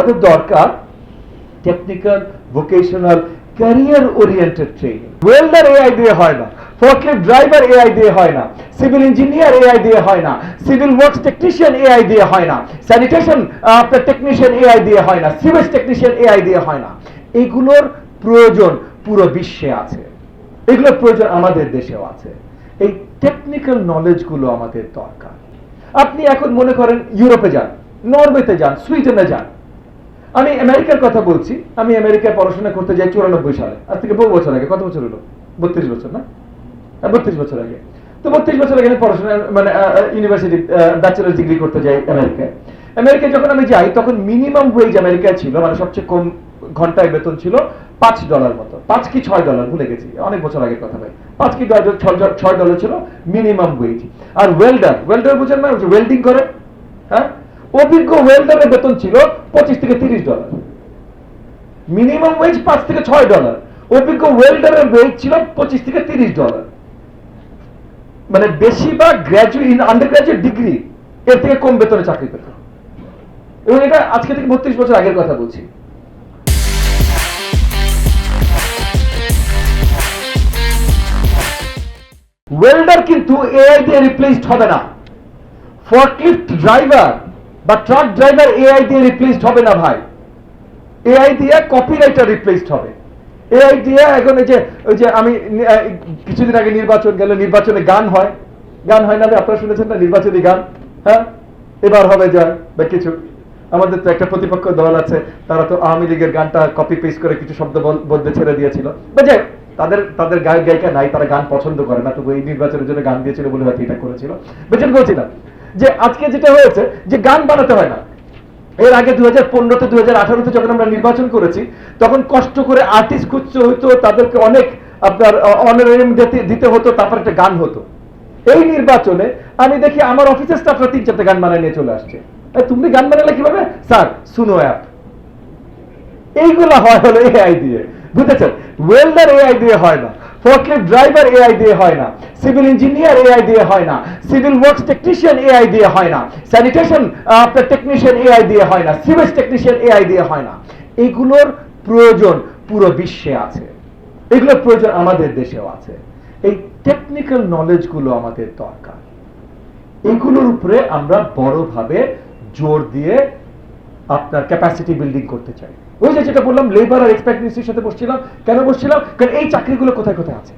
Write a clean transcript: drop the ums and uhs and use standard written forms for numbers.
আমাদের দরকার technical vocational career oriented training. Welder AI দিয়ে হয় না, ফোর্কলিফট ড্রাইভার এআই দিয়ে হয় না, সিভিল ইঞ্জিনিয়ার এআই দিয়ে হয় না, সিভিল ওয়ার্কস টেকনিশিয়ান এআই দিয়ে হয় না, স্যানিটেশন আপনার টেকনিশিয়ান এআই দিয়ে হয় না, সিভেজ টেকনিশিয়ান এআই দিয়ে হয় না। এগুলোর প্রয়োজন পুরো বিশ্বে আছে, এগুলোর প্রয়োজন আমাদের দেশেও আছে। এই টেকনিক্যাল নলেজগুলো আমাদের দরকার। আপনি এখন মনে করেন ইউরোপে যান, নরওয়েতে যান, সুইডেনে যান। আমি আমেরিকার কথা বলছি, আমি আমেরিকায় পড়াশোনা করতে যাই 94 সালে, আজ থেকে বহু বছর আগে। কত বছর হলো? 32 বছর না? 32 বছর আগে। তো 32 বছর আগে পড়াশোনা মানে ইউনিভার্সিটি ব্যাচেলার ডিগ্রি করতে যাই আমেরিকায়। আমেরিকায় যখন আমি যাই তখন মিনিমাম ওয়েজ আমেরিকায় ছিল, মানে সবচেয়ে কম ঘন্টায় বেতন ছিল $5 মতো, 5 কি $6 ভুলে গেছি, অনেক বছর আগের কথা ভাই। 5 কি $6 ছিল মিনিমাম ওয়েজ। আর ওয়েল্ডার বুঝেন না, ওয়েল্ডিং করে, হ্যাঁ, অভিজ্ঞ ওয়েল্ডারের বেতন ছিল $25 থেকে $30। মিনিমাম ওয়েজ $5 থেকে $6, অভিজ্ঞ ওয়েল্ডারের ওয়েজ ছিল $25 থেকে $30। মানে বেশিরভাগ গ্র্যাজুয়েট আন্ডার গ্র্যাজুয়েট ডিগ্রি এর থেকে কম বেতনে চাকরি পেত। এবং এটা আজকে থেকে 32 বছর আগের কথা বলছি। ওয়েল্ডার কিন্তু এআই দিয়ে রিপ্লেসড হবে না। ফোর্কলিফট ড্রাইভার বা ট্রাক ড্রাইভার এআই দিয়ে রিপ্লেসড হবে না ভাই। এআই দিয়ে কপিরাইটার রিপ্লেসড হবে। এআই দিয়ে এখন ওই যে আমি কিছুদিন আগে নির্বাচন গেল, নির্বাচনে গান হয় না? আপনারা শুনেছেন না নির্বাচনী গান? হ্যাঁ, এবার হবে জয় বা কিছু। আমাদের তো একটা প্রতিপক্ষ দল আছে, তারা তো আওয়ামী লীগের গানটা কপি পেস্ট করে কিছু শব্দ বদলে ছেড়ে দিয়েছিল। বুঝে তাদের গায়ক গায়িকা নাই, তারা গান পছন্দ করে না, তবু এই নির্বাচনের জন্য গান দিয়েছিল বলে হয়তো এটা করেছিল। বুঝেন বলছিলাম যে আজকে যেটা হয়েছে যে গান বানাতে হয় না। এর আগে 2015 2018 যখন আমরা নির্বাচন করেছি তখন কষ্ট করে আর্টিস্ট খুঁজতে হতো, তাদেরকে অনেক আপনার অনারিয়াম দিতে হতো, তারপর একটা গান হতো। এই নির্বাচনে আমি দেখি আমার অফিসের স্টাফরা 3-4টা গান বানায় নিয়ে চলে আসছে। তুমি গান বানালে কিভাবে? Sir Suno app. এইগুলা হয় হলো এআই দিয়ে, বুঝেছেন? ওয়েল্ডার এআই দিয়ে হয় না, ফোর্কলিফট ড্রাইভার এআই দিয়ে হয় না, সিভিল ইঞ্জিনিয়ার এআই দিয়ে হয় না, সিভিল ওয়ার্কস টেকনিশিয়ান এআই দিয়ে হয় না, স্যানিটেশন আপনার টেকনিশিয়ান এআই দিয়ে হয় না, সিভেজ টেকনিশিয়ান এআই দিয়ে হয় না। এগুলোর প্রয়োজন পুরো বিশ্বে আছে, এগুলোর প্রয়োজন আমাদের দেশেও আছে। এই টেকনিক্যাল নলেজগুলো আমাদের দরকার। এগুলোর উপরে আমরা বড়ভাবে জোর দিয়ে আপনার ক্যাপাসিটি বিল্ডিং করতে চাই। ওই যে যেটা বললাম, লেবার আর এক্সপেক্টেন্সির সাথে বসছিলাম। কেন বসছিলাম? কারণ এই চাকরিগুলো কোথায় কোথায় আছে।